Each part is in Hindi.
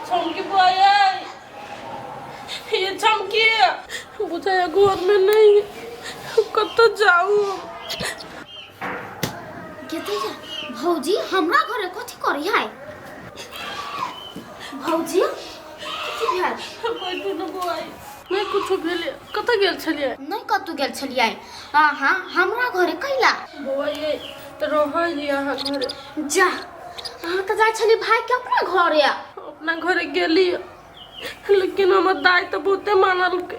चमकी बुआ ये चमकी बुझाया घर में नहीं कत जाऊ भौजी हमरा घरे कथी करी है भौजी कथी भेल बैठू न बुआ नहीं कुछ भेले कत गेल छलिए नहीं कतु गेल छलिए हां हमरा घरे कैला बुआ ये तो रहल यहाँ घरे जा हां त जाय छली भाई के अपना घरे अपना घरे गेली लेकिन हमर दाई तो बहुते मानल के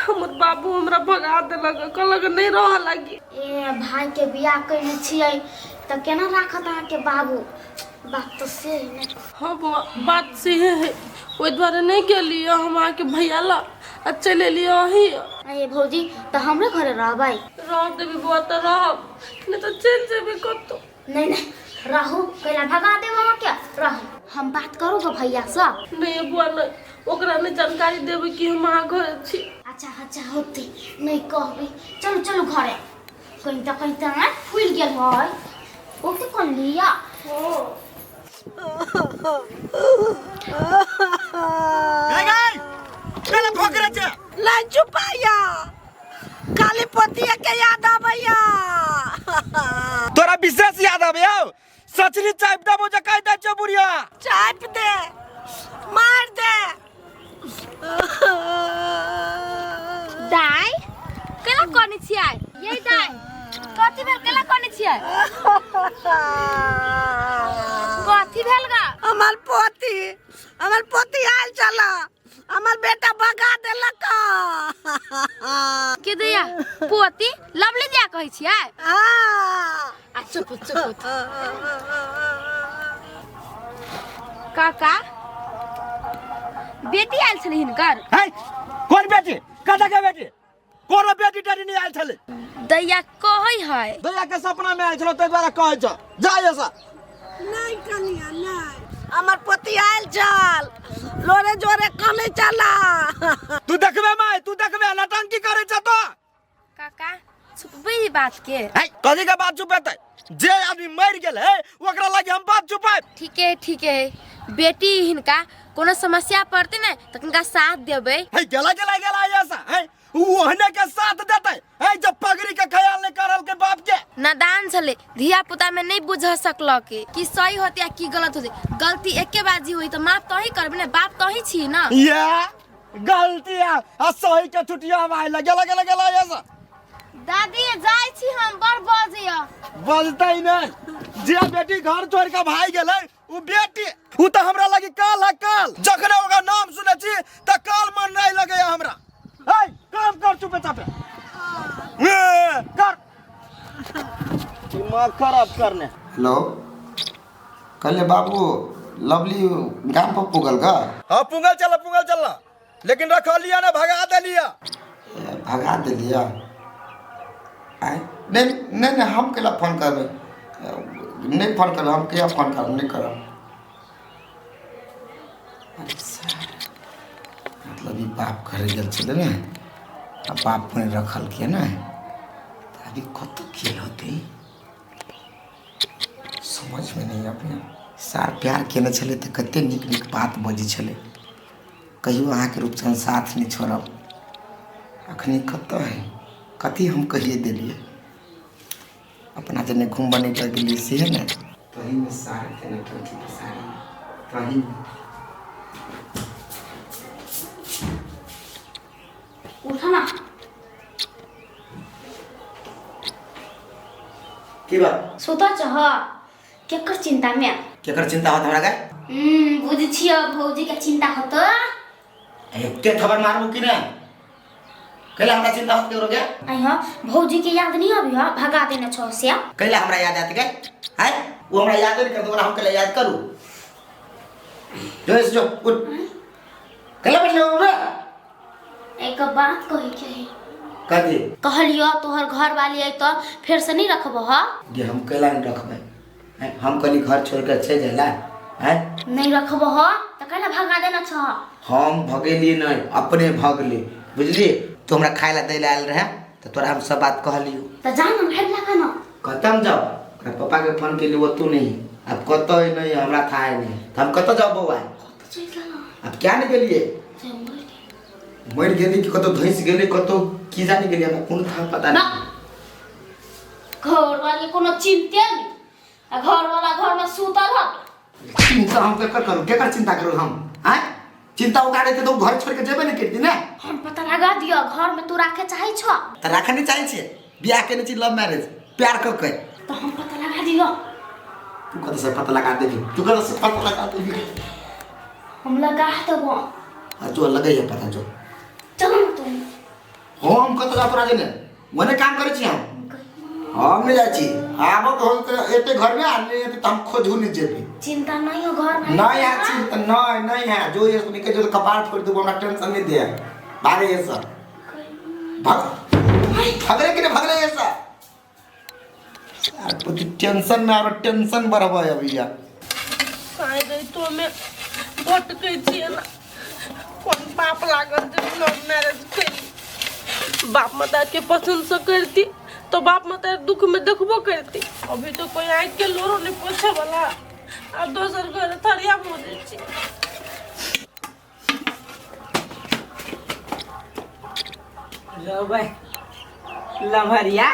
हमर बाबू हमरा भगा देलक कहलक नहीं रह लागी ए भाई के बियाह कइने छियै त केना राखत आ के बाबू बात तो से है हां बात से है ओइ द्वारा नहीं गेली हम आके भैया ला चले लियो ही ए भौजी त हमरे घरे रहबै रह देबी बुआ त रहब नहीं तो चल जेबी कतो नहीं रहू कैला भगा दे वहां के रहू हम बात करू गो भैया से नहीं बुआ नहीं ओकरा ने जानकारी देबे कि हम आ घर छी अच्छा होते नहीं कहबे चलो घरे कहीं त ना फूल गेल है ओके कर लिया गई चल भोकरे छ ला चुपाया काली पतिया के याद आबैया तोरा विशेष याद आबैया सचरी चाप दबो जे कह दै छ बुढ़िया चाप दे मार दे दाई केला कोनी छियै ये दाई कथि भेल केला कोनी छियै कथि भेल गा हमार पोती आइल चला हमार बेटा भगा देलक के दैया पोती लवली दिया कहै छियै आ चुप काका बेटी आइल छली हिनकर है कोन बेटी कदा के बेटी कोनो बेटी डरी नहीं आइल छले दैया कहै है दैया के सपना में आइल छलो तै द्वारा कहै छ जा ऐसा नहीं कनिया नहीं हमार पोती आइल चल लोरे जोरे कने चला तू देखबे माय तू देखबे नटंकी करे छ तो काका छुपबे ही बात के है कदी के बात छुपेतै जे आदमी मर गेल है ओकरा लागि हम बात छुपाब ठीक है बेटी हिनका कोनो समस्या पड़ते न त हिनका साथ देबे है गेला ऐसा है ओहने के साथ देतै है जब पगड़ी के ख्याल नहीं करल के बाप के नादान छले धिया पुता में नहीं बुझ सकल के कि सही होते या कि गलत होते गलती एके बाजी हुई तो माफ तो ही करबे ने बाप तो ही छी ना ये गलती आ सही के छुटिया आइ गेला ऐसा दादी जाय छी हम बड़ बजिया बजतै नहीं जे बेटी घर छोड़ के भाग गेलै उ बेटी उ त हमरा लगी काल है काल जखने ओकर नाम सुनै छी त काल मन नहीं लगे हमरा है काम कर चुपे चापे कर दिमाग खराब करने हेलो कल बाबू लवली गांव पर पुगल का हां पुगल चल लेकिन रख लिया ना भगा दे लिया नहीं हम केला फोन करबे नहीं फोन कर हम क्या फोन कर नहीं करब मतलब ई बाप घरे गेल छले ने आ बाप ने रखल के ना अभी कत खेल होते समझ में नहीं अपने सार प्यार केने छले त कते निक बात बजी छले कहियो अहाँ के रूपचंद साथ नहीं छोड़ब अखनी कत है कथी हम कहिए दिलिए अपना जने घूमबा नहीं कर गेलिए से है ना तही में सारे तने टोटी के सारे तही उठना की बात सोता चाह केकर चिंता में केकर चिंता होत हमरा के बुझ छियो भौजी के चिंता होतो के खबर मारबू कि ना कैला हमरा चिंता होत के रोगे आई हां भौजी के याद नहीं आबी हां भगा देने छो से कैला हमरा याद आत के है वो हमरा याद नहीं कर तो हम कैला याद करू जो उठ कैला बैठ लो रे एक बात कही के है कथी कहलियो तोहर घर वाली आई तो फिर से नहीं रखबो हां ये हम कैला नहीं रखबे हम कनी घर छोड़ के चल जाला है नहीं रखबो हां त कैला भगा देना छ हम भगेली नहीं अपने भगली बुझली तो हमरा खाए ला दे आयल रहे तो तोरा हम सब बात कहलियो त जान भेट लगा न खत्म जाओ पापा के फोन के लिए वो तू नहीं अब कत नहीं हमरा था नहीं हम कत जाओ बउआ अब क्या नहीं गेलिए मर गेली कि कतो धइस गेली कतो की जाने गेली हमरा कोनो था पता नहीं घर वाले कोनो चिंता नहीं आ घर वाला घर में सुतल हत चिंता हम के करू केकर चिंता करू हम हैं चिंता उगाड़े के तो घर छोड़ के जेबे नहीं करती ना हम पता लगा दियो घर में तू रखे चाहे छ त राखे नहीं चाहिए छे बियाह के नहीं लव मैरिज प्यार क के तो हम पता लगा दियो तू कत से पता लगा देबी तू कत से पता लगा देबी हम लगा देबो जो लगे है पता जो चलो ना तुम हम कत जा तोरा जने वने काम करे छी हम नहीं जाई छी आबो कहल के एते घर में आने त हम खोजू नहीं जेबी चिंता नहीं हो घर में नहीं है चिंता नहीं है जो ये सुन के जो कपार फोड़ दूं हमरा टेंशन नहीं दे भागे ये सब भागरे के भागले ये सब यार तो टेंशन में और टेंशन बढ़बा है भैया आइ गई तो मैं बट गई थी ना कौन पाप लागल जब लव मैरिज करी बाप माता के पसंद से करती तो बाप माता दुख में देखबो करती अभी तो कोई आइ के लोरो नहीं पूछे वाला अब दोसर घर थरिया मोदे छी लो भाई लभरिया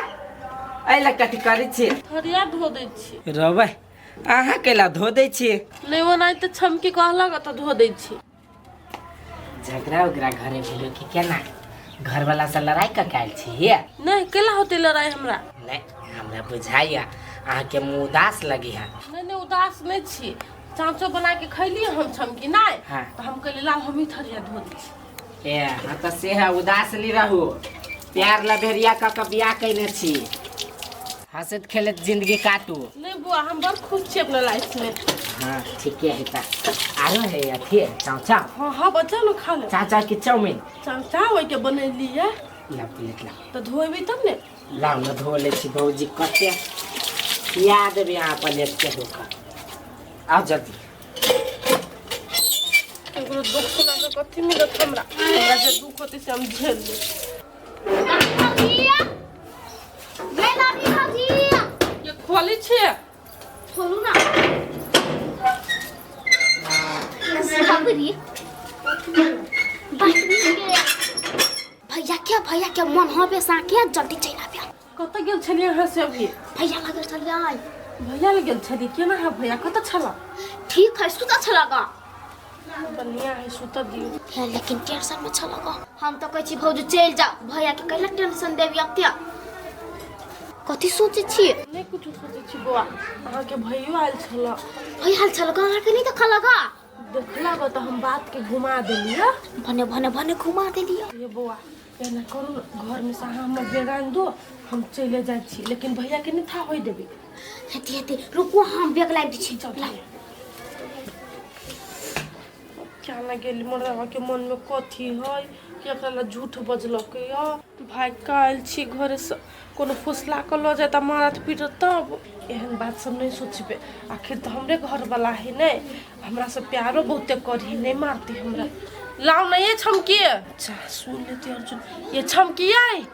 ऐला कथी करै छी थरिया धो दे छी रो भाई अहाँ केला धो दै छी नहीं बनाई तो छमकी कहलक तो धो दे छी झगड़ा उगड़ा घरे भेलो कि केना घर वाला से लड़ाई का कैल छी नहीं केला होते लड़ाई हमरा नहीं हमरा बुझाइया अहाँ के मुंह उदास लगी है नहीं उदास नहीं छी चांचो बना के खैली हम छमकी नहीं हाँ। तो हम कहले लाल हम ही थरिया धो दे छी ए हाँ तो से है उदास ली रहू प्यार लभेरिया का बियाह कैने छी हंसत खेलत जिंदगी काटू नहीं बुआ हम बहुत खुश छी अपना लाइफ में हाँ ठीक है ता आरो है अथी चाचा हाँ हाँ बच्चा लोग खा ले चाचा की चाउमीन चाचा वही के बनैली है ला प्लेट ला तो धोएबी तब ने लाओ न धो ले छी भौजी कते याद भी यहाँ प्लेट के होकर आओ जल्दी एगो दुख सुना के कथी मिलत हमरा हमरा जे दुख होते से हम झेल ले ये खोली छे खोलू ना भैया के मन हबे साके जल्दी चल आबे कत गेल छलिए यहाँ से अभी भैया लगे चलिए भैया लग गेल छली केना है भैया कत छला ठीक है सुता छलगा बढ़िया है सुत दियो है लेकिन टेंशन में छलगा हम तो कहै छी भौजी चल जा भैया के कैला टेंशन देबी अत्या कथी सोचे छी नहीं कुछ सोचे छी बुआ अहाँ के भैयो आइल छला भैया छलगा अहाँ के नहीं देखलगा देखला तो हम बात के घुमा देलिए भने घुमा देलिए ये बुआ एना करू घर में से अहाँ हमर बेगान दो हम चले जाय छी लेकिन भैया के नहीं था होई देबी हेती रुको हम बेग लाइब दी छी क्या ना गेली मरवा के मन में कथी है केकरा झूठ बजलक या भाई काल छी घर से कोनो फुसला के लो जाता मारत पीटत तब एहन बात सब नहीं सोचबे आखिर तो हमरे घर वाला है नहीं हमरा से प्यारो बहुते करी नहीं मारती हमरा लाओ ना ये छमकी अच्छा सुन लेते अर्जुन ये छमकी आई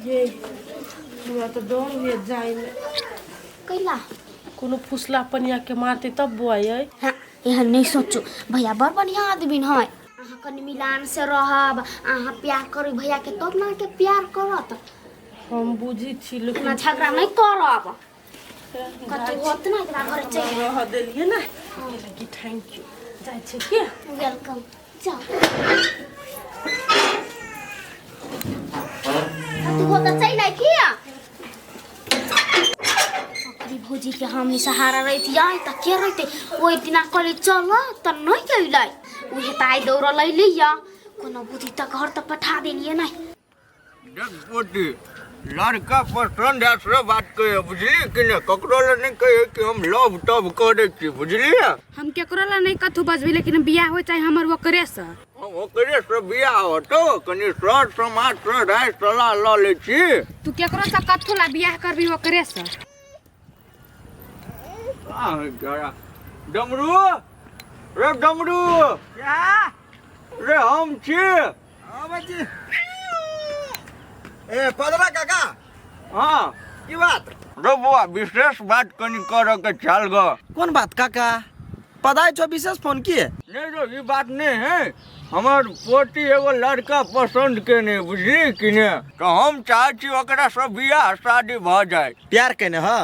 ये हमरा तो डर हुए जाए में कैला कोनो फुसला पनिया के मारते तब बुआई है हाँ एहन नहीं सोचो भैया बड़ बढ़िया आदमी है अहाँ कनि मिलान से रहब अहाँ प्यार करी भैया के तब ना के प्यार करत हम बुझी छी इतना लेकिन झगड़ा नहीं करब कतौ होत ना एकरा घर चल रह देलिए ना लगी थैंक यू जाय छै के वेलकम जाओ तू होता चल आई किया अभी भौजी के हमनी सहारा रहित आई त के रहते ओइ दिना कहले चल त नहीं गइलै उहे त आई दौड़ लैली या कोनो बुद्धि त घर त पठा देलिए नहीं जगपोती लड़का पसंद है से बात कहे बुझली कि ने ककरो ले नहीं कहे कि हम लव तब करे छी बुझली हम केकरो ला नहीं कथु बजबी लेकिन बियाह हो चाहे हमर ओकरे से हम ओकरे से बियाह हो तो कनी सर समाज से राय सलाह ल ले छी तू केकरो से कथु ला बियाह करबी ओकरे से जरा डमरू रे डमरू क्या रे हम छी ए पदरा काका हाँ की बात रो बुआ विशेष बात कनी कर के चल ग। कौन बात काका पदाई छो विशेष फोन किए? नहीं रो ये बात नहीं है, हमार पोती एगो लड़का पसंद के नहीं बुझली कि ने, तो हम चाहे छी ओकरा से बियाह शादी भ जाए। प्यार केने ह